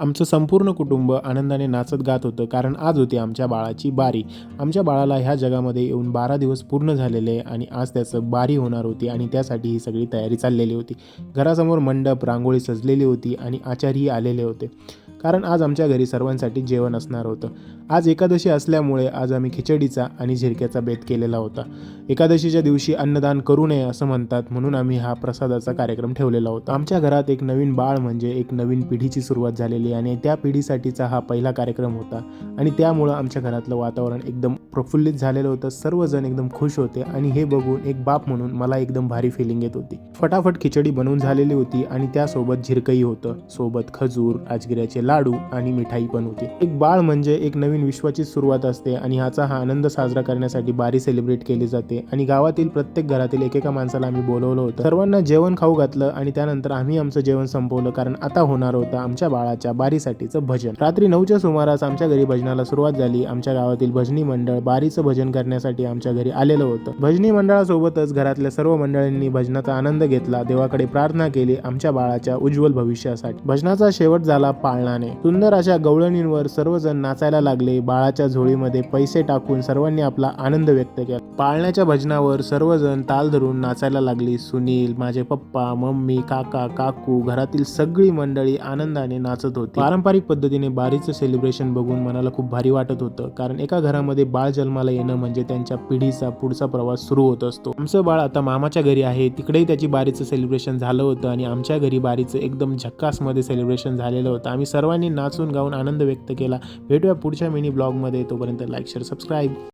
आमचं संपूर्ण कुटुंब आनंदाने नाचत गात होतं, कारण आज होती आमच्या बाळाची बारी. आमच्या बाळाला ह्या जगामध्ये येऊन 12 दिवस पूर्ण झालेले आणि आज त्याचं बारी होणार होती आणि त्यासाठी ही सगळी तयारी चाललेली होती. घरासमोर मंडप, रांगोळी सजलेली होती आणि आचारीही आलेले होते. कारण आज आमच्या घरी सर्वांसाठी जेवण असणार होतं. आज एकादशी असल्यामुळे आज आम्ही खिचडीचा आणि झिरक्याचा बेत केलेला होता. एकादशीच्या दिवशी अन्नदान करू नये असं म्हणतात, म्हणून आम्ही हा प्रसादाचा कार्यक्रम ठेवलेला होता. आमच्या घरात एक नवीन बाळ म्हणजे एक नवीन पिढीची सुरुवात झालेली आणि त्या पिढीसाठीचा हा पहिला कार्यक्रम होता आणि त्यामुळं आमच्या घरातलं वातावरण एकदम प्रफुल्लित झालेलं होतं. सर्वजण एकदम खुश होते आणि हे बघून एक बाप म्हणून मला एकदम भारी फिलिंग येत होती. फटाफट खिचडी बनवून झालेली होती आणि त्यासोबत झिरकही होतं, सोबत खजूर, राजगिऱ्याचे लाडू आणि मिठाई पण होती. एक बाळ म्हणजे एक नवीन विश्वाची सुरुवात असते आणि ह्याचा हा आनंद साजरा करण्यासाठी बारी सेलिब्रेट केली जाते आणि गावातील प्रत्येक घरातील एकेका माणसाला आम्ही बोलवलं होतं. सर्वांना जेवण खाऊ घातलं आणि त्यानंतर आम्ही आमचं जेवण संपवलं, कारण आता होणार होतं आमच्या बाळाच्या बारीसाठीचं भजन. रात्री 9च्या सुमारास आमच्या घरी भजनाला सुरुवात झाली. आमच्या गावातील भजनी मंडळ बारीचं भजन करण्यासाठी आमच्या घरी आलेलं होतं. भजनी मंडळासोबतच घरातल्या सर्व मंडळींनी भजनाचा आनंद घेतला, देवाकडे प्रार्थना केली आमच्या बाळाच्या उज्ज्वल भविष्यासाठी. भजनाचा शेवट झाला पाळणाने. सुंदर अशा गवळणींवर सर्वजण नाचायला लागले. बाळाच्या झोळीमध्ये पैसे टाकून सर्वांनी आपला आनंद व्यक्त केला. पाळण्याच्या भजनावर सर्वजण ताल धरून नाचायला लागली. सुनील, माझे पप्पा, मम्मी, काका, काकू, घरातील सगळी मंडळी आनंदाने नाचत होती. पारंपरिक पद्धतीने बारीचं सेलिब्रेशन बघून मनाला खूप भारी वाटत होतं, कारण एका घरामध्ये बाळ जन्माला येणं म्हणजे त्यांच्या पिढीचा पुढचा प्रवास सुरू होत असतो. आमचं बाळ आता मामाच्या घरी आहे, तिकडेही त्याची बारीचं सेलिब्रेशन झालं होतं आणि आमच्या घरी बारीचं एकदम झक्कासमध्ये सेलिब्रेशन झालेलं होतं. आम्ही सर्वांनी नाचून गाऊन आनंद व्यक्त केला. भेटूया पुढच्या मिनी ब्लॉगमध्ये. तोपर्यंत लाईक, शेअर, सबस्क्राईब.